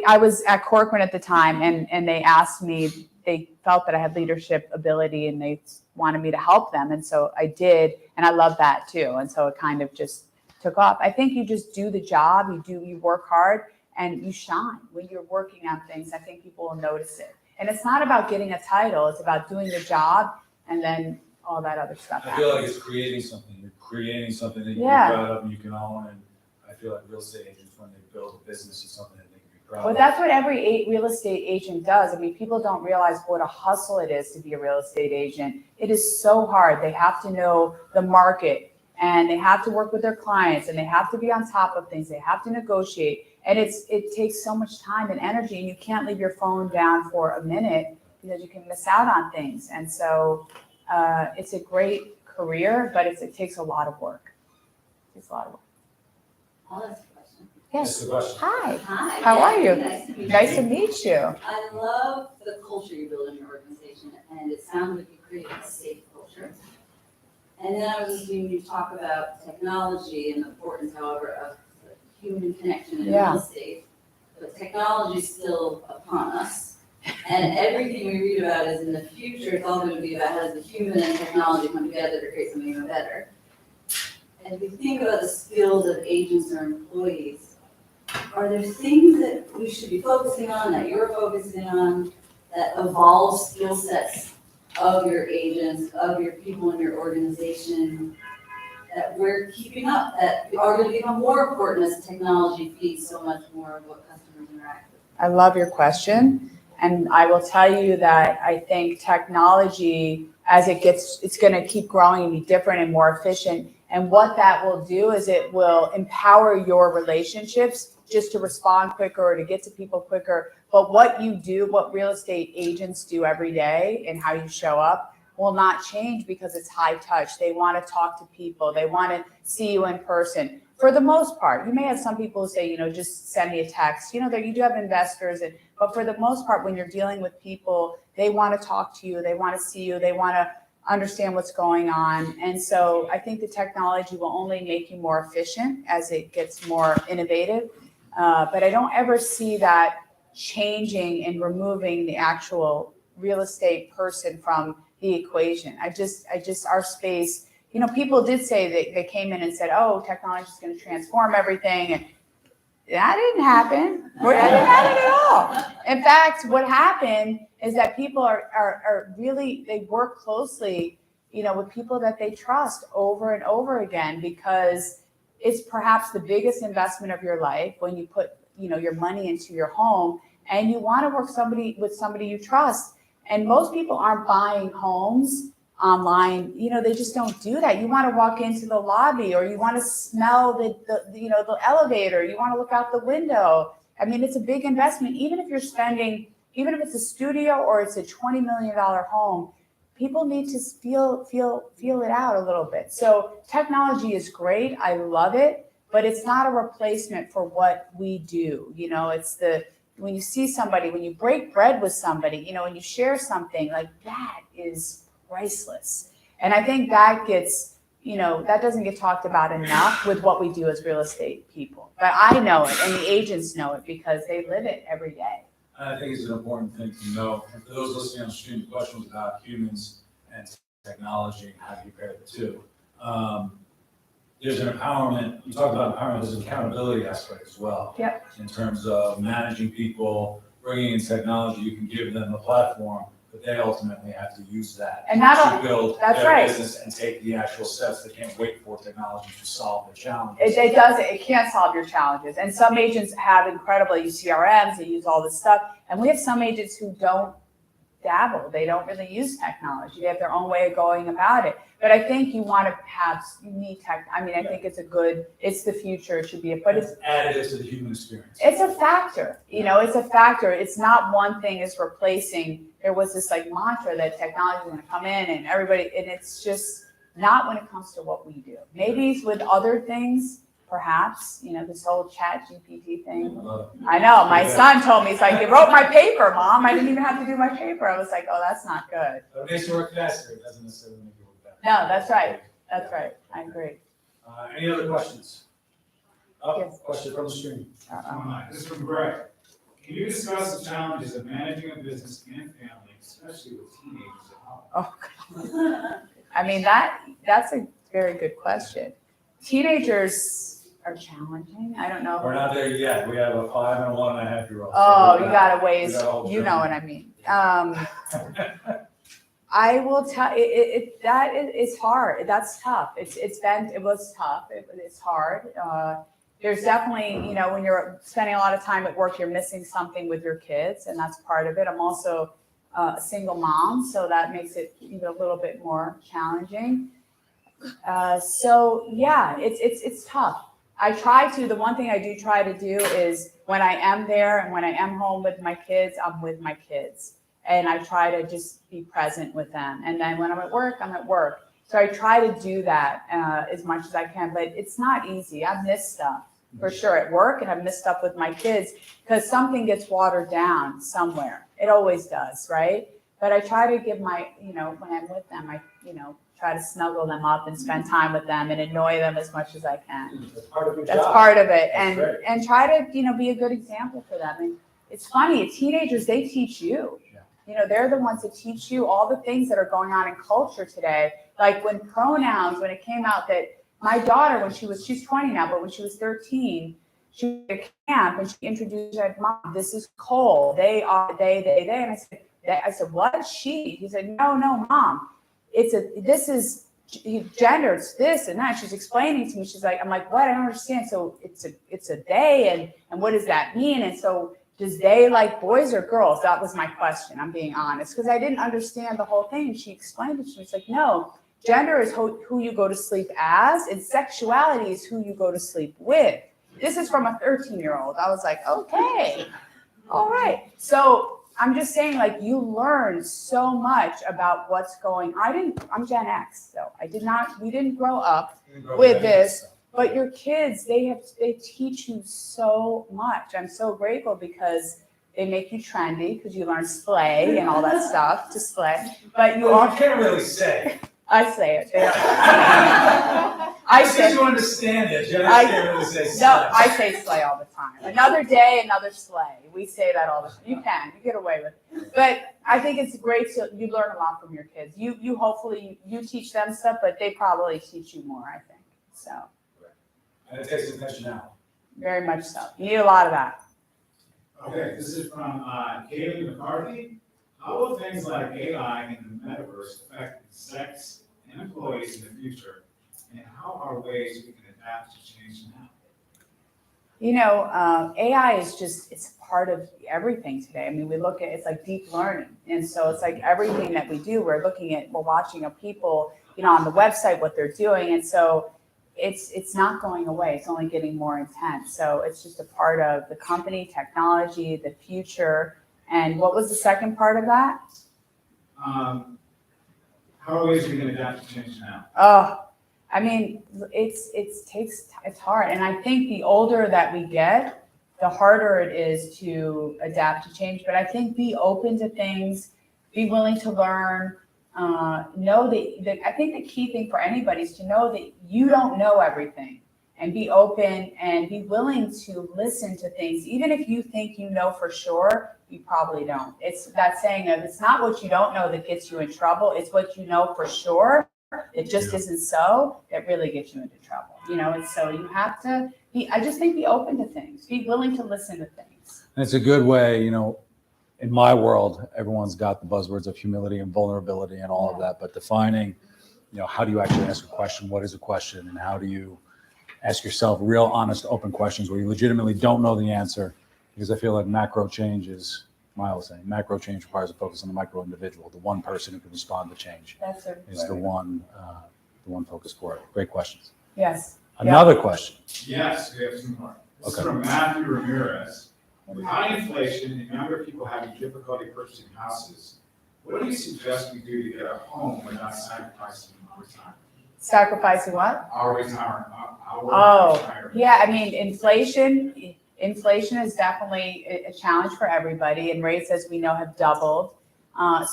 I was at Corcoran at the time, and they asked me. They felt that I had leadership ability, and they wanted me to help them, and so I did, and I love that too. And so it kind of just took off. I think you just do the job, you work hard, and you shine when you're working on things. I think people will notice it, and it's not about getting a title; it's about doing the job, and then all that other stuff. I feel like happens. it's creating something. You're creating something that you Yeah. can be proud of and you can own. And I feel like real estate agents, when they build a business, is something that they can be proud Well, of. that's what every real estate agent does. I mean, people don't realize what a hustle it is to be a real estate agent. It is so hard. They have to know the market, and they have to work with their clients, and they have to be on top of things. They have to negotiate, and it takes so much time and energy, and you can't leave your phone down for a minute because you can miss out on things. And so it's a great career, but it takes a lot of work. It takes a lot of work. I'll ask a question. That's Yes. the question. Hi. Hi. How are you? Nice to meet you. Nice to meet you. I love the culture you build in your organization, and it sounds like you create a safe culture. And then I was listening to you talk about technology and the importance, however, of the human connection in Yeah. real estate. But technology is still upon us. And everything we read about is in the future, it's all going to be about how does the human and technology come together to create something even better. And if we think about the skills of agents or employees, are there things that we should be focusing on, that you're focusing on, that evolve skill sets of your agents, of your people in your organization, that we're keeping up, that are going to become more important as technology feeds so much more of what customers interact with? I love your question. And I will tell you that I think technology, as it's going to keep growing and be different and more efficient. And what that will do is it will empower your relationships just to respond quicker or to get to people quicker. But what you do, what real estate agents do every day and how you show up will not change because it's high touch. They want to talk to people. They want to see you in person. For the most part, you may have some people who say, just send me a text. That you do have investors, but for the most part, when you're dealing with people, they want to talk to you. They want to see you. They want to understand what's going on. And so I think the technology will only make you more efficient as it gets more innovative. But I don't ever see that changing and removing the actual real estate person from the equation. Our space, people did say that they came in and said, oh, technology is going to transform everything. And That didn't happen. That didn't happen at all. In fact, what happened is that people are really, they work closely, with people that they trust over and over again, because it's perhaps the biggest investment of your life when you put, your money into your home, and you want to work with somebody you trust. And most people aren't buying homes online, they just don't do that. You want to walk into the lobby, or you want to smell the elevator, you want to look out the window. I mean, it's a big investment. Even if it's a studio or it's a $20 million home, people need to feel it out a little bit. So technology is great. I love it, but it's not a replacement for what we do. When you see somebody, when you break bread with somebody, when you share something, like that is priceless. And I think that gets, that doesn't get talked about enough with what we do as real estate people. But I know it, and the agents know it, because they live it every day. I think it's an important thing to know. And for those listening on the stream, the question was about humans and technology and how do you pair the two. There's an empowerment, you talk about empowerment, there's an accountability aspect as well. Yep. In terms of managing people, bringing in technology, you can give them a platform, but they ultimately have to use that And to build that's their right. business and take the actual steps. They can't wait for technology to solve their challenges. It can't solve your challenges. And some agents have incredible, they use CRMs, they use all this stuff. And we have some agents who don't dabble. They don't really use technology. They have their own way of going about it. But I think you need tech. I mean, I think it's the future. It should be, but it's additive to the human experience. It's a factor. It's a factor. It's not one thing is replacing. There was this mantra that technology is going to come in and everybody, and it's just not when it comes to what we do. Maybe with other things, perhaps, this whole chat GPT thing. I know, my son told me, he's like, they wrote my paper, Mom. I didn't even have to do my paper. I was like, oh, that's not good. But it makes you work faster. It doesn't necessarily make you work better. No, that's right. That's right. I agree. Any other questions? Yes. Question from the stream. This is from Greg. Can you discuss the challenges of managing a business and family, especially with teenagers at home? Oh, God. I mean, that's a very good question. Teenagers are challenging. I don't know. We're not there yet. We have a 5 and a 1.5-year-old. Oh, you got a ways. we got a whole You know what I mean. I will tell it's hard. That's tough. It was tough. It's hard. There's definitely, when you're spending a lot of time at work, you're missing something with your kids, and that's part of it. I'm also a single mom, so that makes it even a little bit more challenging. So yeah, it's tough. The one thing I do try to do is when I am there and when I am home with my kids, I'm with my kids. And I try to just be present with them. And then when I'm at work, I'm at work. So I try to do that as much as I can, but it's not easy. I've missed stuff for sure at work, and I've missed stuff with my kids because something gets watered down somewhere. It always does, right? But I try to give when I'm with them, I try to snuggle them up and spend time with them and annoy them as much as I can. That's part of your That's job. part of it. That's great. And try to, be a good example for them. And it's funny, teenagers, they teach you. They're the ones that teach you all the things that are going on in culture today. Like when it came out that my daughter, she's 20 now, but when she was 13, she was at camp and she introduced her, Mom, this is Cole. They are, they. And I said, what? She? He said, no, Mom. This is gender, it's this and that. She's explaining to me. She's like, I'm like, what? I don't understand. So it's a they, and what does that mean? And so does they like boys or girls? That was my question. I'm being honest because I didn't understand the whole thing. And she explained it to me. She's like, no, gender is who you go to sleep as, and sexuality is who you go to sleep with. This is from a 13-year-old. I was like, okay, all right. So I'm just saying, you learn so much about what's going on. I'm Gen X, so we didn't grow up with this, but your kids, they teach you so much. I'm so grateful because they make you trendy because you learn slay and all that stuff to slay. But I can't really say. I say it. I say you understand it. You can't really say slay. No, I say slay all the time. Another day, another slay. We say that all the time. You get away with it. But I think it's great. You learn a lot from your kids. You hopefully you teach them stuff, but they probably teach you more, I think. So. And it takes intentionality. Very much so. You need a lot of that. Okay, this is from Kaylee McCarthy. How will things like AI and the metaverse affect execs and employees in the future? And how are ways we can adapt to change now? You know, AI is just, it's part of everything today. I mean, we look at, it's like deep learning. And so it's like everything that we do, we're watching people, you know, on the website, what they're doing. And so it's not going away. It's only getting more intense. So it's just a part of the company, technology, the future. And what was the second part of that? How are ways we can adapt to change now? Oh, I mean, it's hard. And I think the older that we get, the harder it is to adapt to change. But I think be open to things, be willing to learn, know that I think the key thing for anybody is to know that you don't know everything, and be open and be willing to listen to things. Even if you think you know for sure, you probably don't. It's that saying of it's not what you don't know that gets you in trouble, it's what you know for sure. It just isn't so, that really gets you into trouble, you know. And so you have to I just think be open to things, be willing to listen to things. And it's a good way, you know, in my world, everyone's got the buzzwords of humility and vulnerability and all of that, but defining, you know, how do you actually ask a question? What is a question? And how do you ask yourself real, honest, open questions where you legitimately don't know the answer? Because I feel like macro change is, Miles saying, macro change requires a focus on the micro individual, the one person who can respond to change is the one focus for it. Great questions. Yes. Another question. Yes, we have some more. This is Okay. from Matthew Ramirez. With high inflation and younger people having difficulty purchasing houses, what do you suggest we do to get a home without sacrificing retirement? Sacrificing what? Our retirement. Yeah, I mean, inflation is definitely a challenge for everybody, and rates, as we know, have doubled.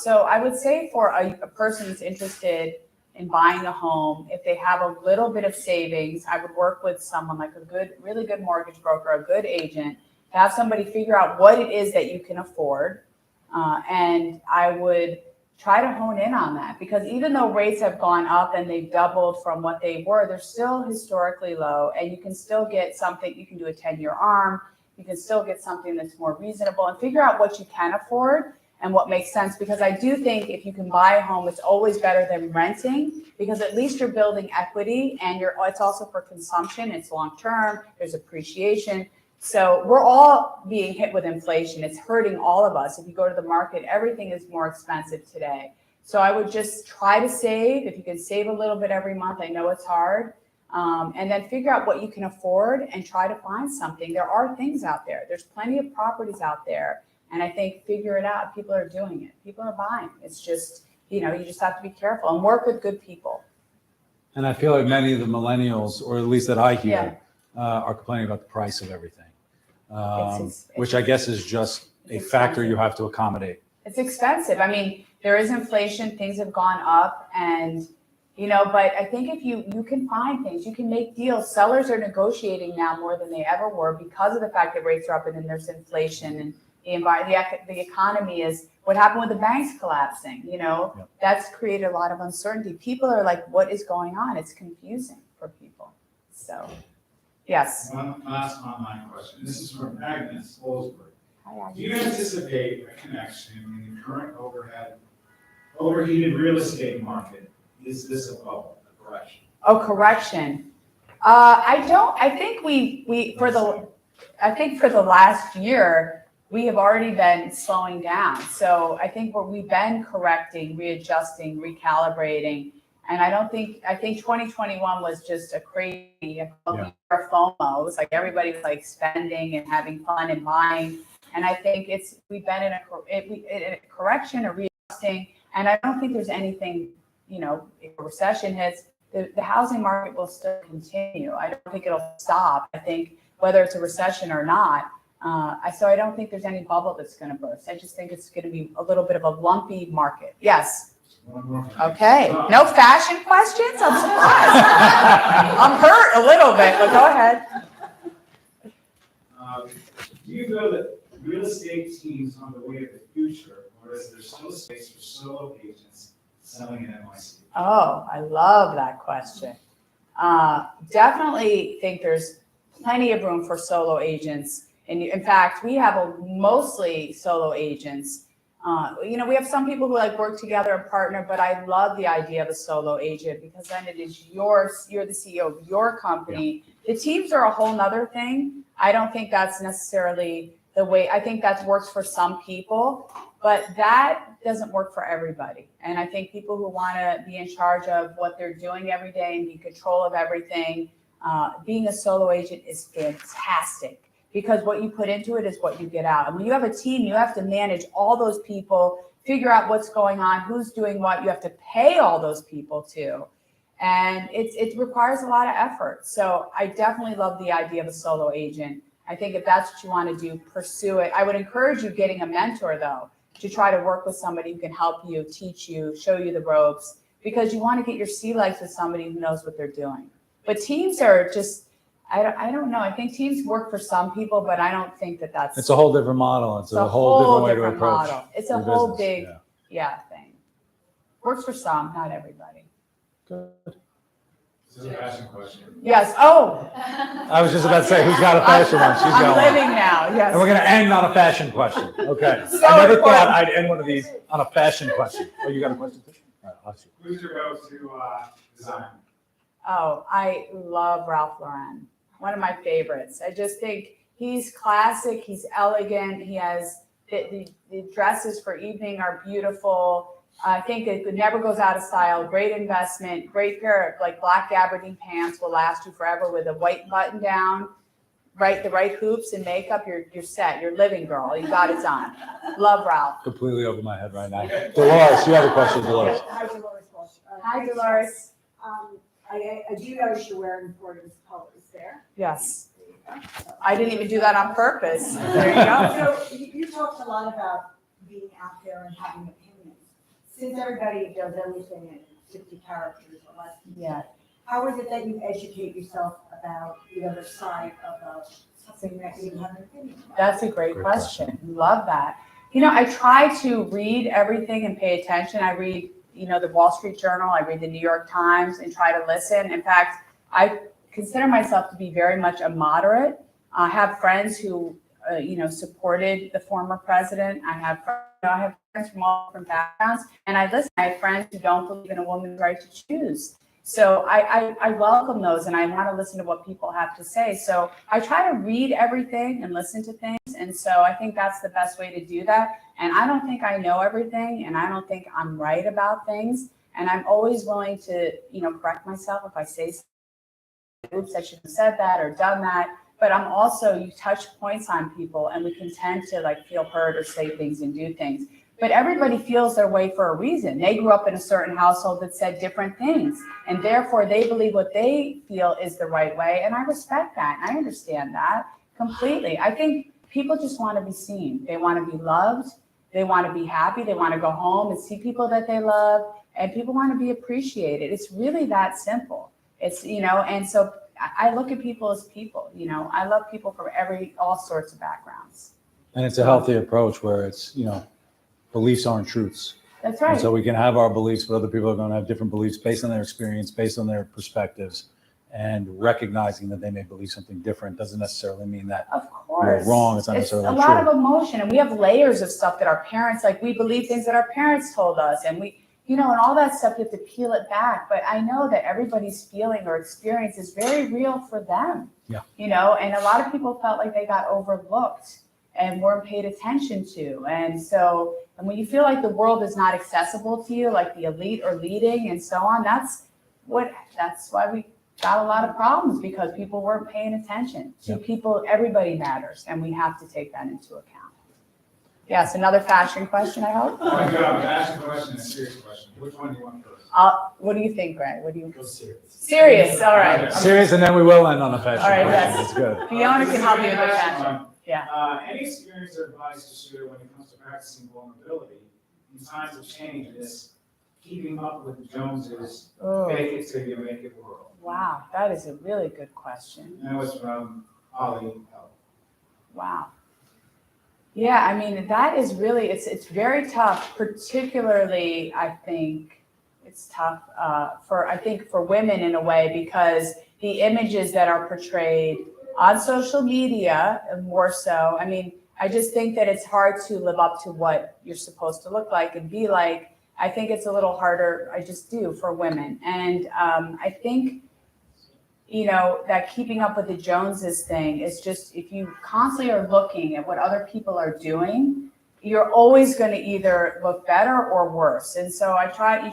So I would say for a person who's interested in buying a home, if they have a little bit of savings, I would work with someone like really good mortgage broker, a good agent, to have somebody figure out what it is that you can afford. And I would try to hone in on that, because even though rates have gone up and they've doubled from what they were, they're still historically low, and you can still get something. You can do a 10-year ARM, you can still get something that's more reasonable, and figure out what you can afford and what makes sense. Because I do think if you can buy a home, it's always better than renting, because at least you're building equity, and it's also for consumption, it's long-term, there's appreciation. So we're all being hit with inflation. It's hurting all of us. If you go to the market, everything is more expensive today. So I would just try to save. If you can save a little bit every month, I know it's hard. And then figure out what you can afford and try to find something. There are things out there. There's plenty of properties out there. And I think figure it out. People are doing it. People are buying. It's just, you know, you just have to be careful and work with good people. And I feel like many of the millennials, or at least that I hear, are complaining about the price of everything, which I guess is just a factor you have to accommodate. It's expensive. I mean, there is inflation, things have gone up, and, you know, but I think if you can find things, you can make deals. Sellers are negotiating now more than they ever were because of the fact that rates are up and then there's inflation, and the economy is, what happened with the banks collapsing, you know, that's created a lot of uncertainty. People are like, what is going on? It's confusing for people. So. Yes. One last online question. This is from Agnes Olsberg. Hi, Do you anticipate a connection in the current overheated real estate market? Is this a bubble, a correction? Oh, correction. I don't. I think for the last year, we have already been slowing down. So I think we've been correcting, readjusting, recalibrating. And I think 2021 was just a crazy year of FOMO. It was like everybody was like spending and having fun and buying. And I think we've been in a correction, a readjusting. And I don't think there's anything, you know, if a recession hits, the housing market will still continue. I don't think it'll stop. I think whether it's a recession or not, so I don't think there's any bubble that's going to burst. I just think it's going to be a little bit of a lumpy market. Yes. Okay. No fashion questions? I'm surprised. I'm hurt a little bit, but go ahead. Do you feel that real estate teams are the way of the future, or is there still space for solo agents selling in NYC? Oh, I love that question. Definitely think there's plenty of room for solo agents. And in fact, we have mostly solo agents. We have some people who like work together and partner, but I love the idea of a solo agent because then it is yours. You're the CEO of your company. Yeah. The teams are a whole nother thing. I don't think that's necessarily the way. I think that works for some people, but that doesn't work for everybody. And I think people who want to be in charge of what they're doing every day and be in control of everything, being a solo agent is fantastic. Because what you put into it is what you get out. And when you have a team, you have to manage all those people, figure out what's going on, who's doing what. You have to pay all those people too. And it requires a lot of effort. So I definitely love the idea of a solo agent. I think if that's what you want to do, pursue it. I would encourage you getting a mentor though, to try to work with somebody who can help you, teach you, show you the ropes, because you want to get your sea legs with somebody who knows what they're doing. But teams are just, I don't know. I think teams work for some people, but I don't think that's. It's a whole different model. It's a whole different way to approach. Model. It's a whole big, yeah, thing. Works for some, not everybody. Good. This is a fashion question. Yes. Oh. I was just about to say, who's got a fashion one? She's got I'm one. living now. Yes. And we're going to end on a fashion question. Okay. So I never important. thought I'd end one of these on a fashion question. Oh, you got a question too? All right, I'll see. Who's your go-to design? Oh, I love Ralph Lauren. One of my favorites. I just think he's classic. He's elegant. He has the dresses for evening are beautiful. I think it never goes out of style. Great investment. Great pair of like black gabardine pants will last you forever with a white button down. Right, the right hoops and makeup. You're set. You're living, girl. You got it done. Love Ralph. Completely over my head right now. Dolores, you have a question, Dolores. Hi, Dolores. Hi, Dolores. I do notice you're wearing Gordon's colors there. Yes. I didn't even do that on purpose. There you go. So you talked a lot about being out there and having opinions. Since everybody does everything in 50 characters or less, Yeah. how is it that you educate yourself about the other side of something that you have an opinion about? That's a great question. Love that. I try to read everything and pay attention. I read, the Wall Street Journal. I read the New York Times and try to listen. In fact, I consider myself to be very much a moderate. I have friends who, supported the former president. I have friends from all different backgrounds, and I listen. I have friends who don't believe in a woman's right to choose. So I welcome those, and I want to listen to what people have to say. So I try to read everything and listen to things. And so I think that's the best way to do that. And I don't think I know everything, and I don't think I'm right about things. And I'm always willing to, correct myself if I say something, oops, I should have said that or done that. But I'm also, you touch points on people, and we can tend to feel heard or say things and do things. But everybody feels their way for a reason. They grew up in a certain household that said different things, and therefore they believe what they feel is the right way. And I respect that. And I understand that completely. I think people just want to be seen. They want to be loved. They want to be happy. They want to go home and see people that they love, and people want to be appreciated. It's really that simple. It's, and so I look at people as people, I love people from all sorts of backgrounds. And it's a healthy approach where it's, beliefs aren't truths. That's right. And so we can have our beliefs, but other people are going to have different beliefs based on their experience, based on their perspectives, and recognizing that they may believe something different doesn't necessarily mean that of course you're wrong. It's not necessarily a true. lot of emotion, and we have layers of stuff that our parents, we believe things that our parents told us, and we, and all that stuff, you have to peel it back. But I know that everybody's feeling or experience is very real for them. Yeah. And a lot of people felt like they got overlooked and weren't paid attention to. And so, and when you feel like the world is not accessible to you, like the elite are leading and so on, that's why we got a lot of problems, because people weren't paying attention to people. Everybody matters, and we have to take that into account. Yes, another fashion question, I hope. Oh, good. A fashion question and a serious question. Which one do you want first? What do you think, Greg? What do you? Go serious. Serious, all right. Serious, and then we will end on a fashion All right, question. yes. That's good. Fiona can help you with the Fashion fashion. one. Yeah. Any experience or advice to share when it comes to practicing vulnerability in times of change in this keeping up with the Joneses, Oh, fake it till you make it world? wow, that is a really good question. And that was from Ollie. Wow. Yeah, I mean, that is really, it's very tough, particularly, I think, it's tough for women in a way, because the images that are portrayed on social media more so. I mean, I just think that it's hard to live up to what you're supposed to look like and be like. I think it's a little harder, I just do, for women. And I think, you know, that keeping up with the Joneses thing is just, if you constantly are looking at what other people are doing, you're always going to either look better or worse. And so I try to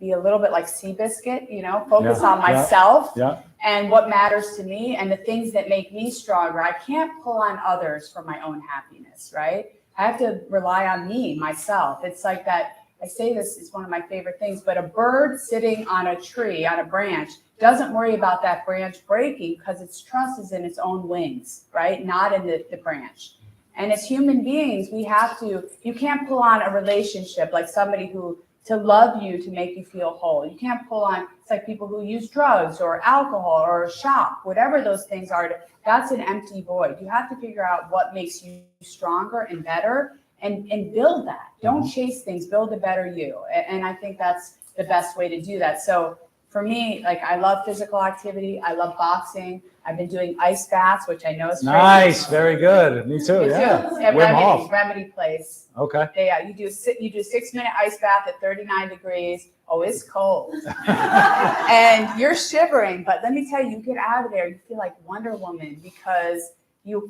be a little bit like Seabiscuit, you know, focus on myself and what matters to me and the things that make me stronger. I can't pull on others for my own happiness, right? I have to rely on me, myself. It's like that. I say this is one of my favorite things, but a bird sitting on a tree, on a branch, doesn't worry about that branch breaking because its trust is in its own wings, right? Not in the branch. And as human beings, you can't pull on a relationship like somebody who, to love you, to make you feel whole. You can't pull on, it's like people who use drugs or alcohol or shop, whatever those things are. That's an empty void. You have to figure out what makes you stronger and better and build that. Don't chase things, build a better you. And I think that's the best way to do that. So for me, like, I love physical activity. I love boxing. I've been doing ice baths, which I know is crazy. Nice, very good. Me too. Yeah. At Remedy Place. Okay. You do a 6-minute ice bath at 39 degrees. Oh, it's cold. And you're shivering, but let me tell you, you get out of there, you feel like Wonder Woman because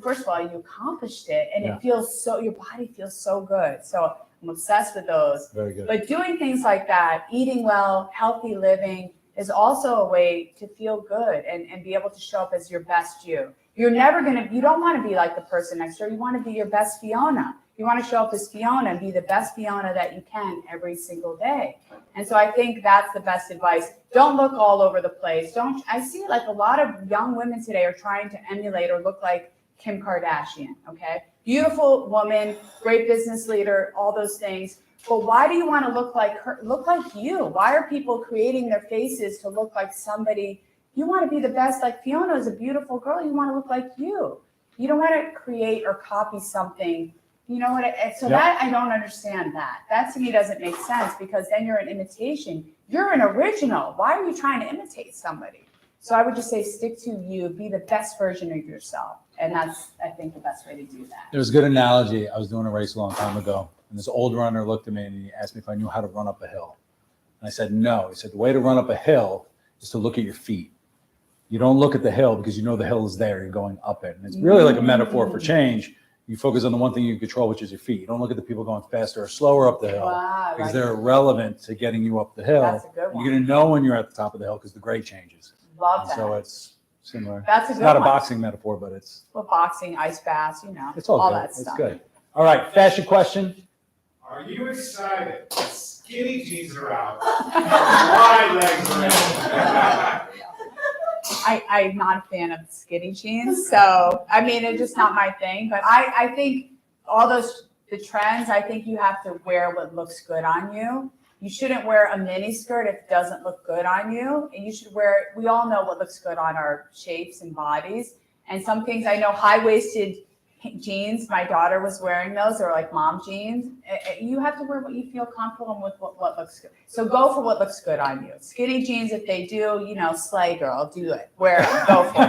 first of all, you accomplished it and it feels your body feels so good. So I'm obsessed with those. Very good. But doing things like that, eating well, healthy living, is also a way to feel good and be able to show up as your best you. You don't want to be like the person next door. You want to be your best Fiona. You want to show up as Fiona and be the best Fiona that you can every single day. And so I think that's the best advice. Don't look all over the place. I see like a lot of young women today are trying to emulate or look like Kim Kardashian, okay? Beautiful woman, great business leader, all those things. But why do you want to look like her? Look like you. Why are people creating their faces to look like somebody? You want to be the best. Like Fiona is a beautiful girl. You want to look like you. You don't want to create or copy something. You know what? That I don't understand that. That to me doesn't make sense because then you're an imitation. You're an original. Why are you trying to imitate somebody? So I would just say stick to you. Be the best version of yourself. And that's, I think, the best way to do that. There was a good analogy. I was doing a race a long time ago. And this old runner looked at me and he asked me if I knew how to run up a hill. And I said, no. He said, the way to run up a hill is to look at your feet. You don't look at the hill because you know the hill is there. You're going up it. And it's really like a metaphor for change. You focus on the one thing you control, which is your feet. You don't look at the people going faster or slower up the hill because they're irrelevant to getting you up the hill. That's a good one. You're going to know when you're at the top of the hill because the grade changes. Love that. So it's similar. That's a it's good not one. a boxing metaphor, but it's. Well, boxing, ice baths, It's all good. that stuff. It's good. All right, fashion question. Are you excited that skinny jeans are out? Wide legs are in. I'm not a fan of skinny jeans, so I mean it's just not my thing. But I think all the trends, I think you have to wear what looks good on you. You shouldn't wear a mini skirt if it doesn't look good on you. And you should we all know what looks good on our shapes and bodies. And some things, I know high-waisted jeans, my daughter was wearing those, or like mom jeans. You have to wear what you feel comfortable with, what looks good. So go for what looks good on you. Skinny jeans, if they do, slay girl, do it. Wear it, go for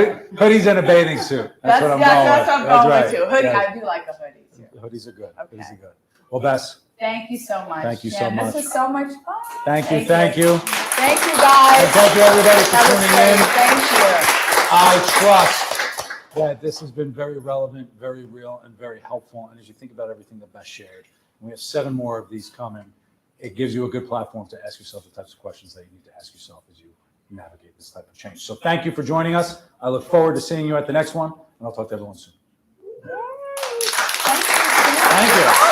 it. Hoodies and a bathing suit. That's what I'm going with. Hoodie, Yeah. I do like a hoodie too. Hoodies are good. Okay. Hoodies are good. Well, Bess. Thank you so much. Thank you so much. This was so much fun. Thank you. Thank you, And guys. thank you, everybody, for That was tuning great. in. Thank you. I trust that this has been very relevant, very real, and very helpful. And as you think about everything that Bess shared, and we have 7 more of these coming, it gives you a good platform to ask yourself the types of questions that you need to ask yourself as you navigate this type of change. So thank you for joining us. I look forward to seeing you at the next one, and I'll talk to everyone soon. Thank you. Thank you.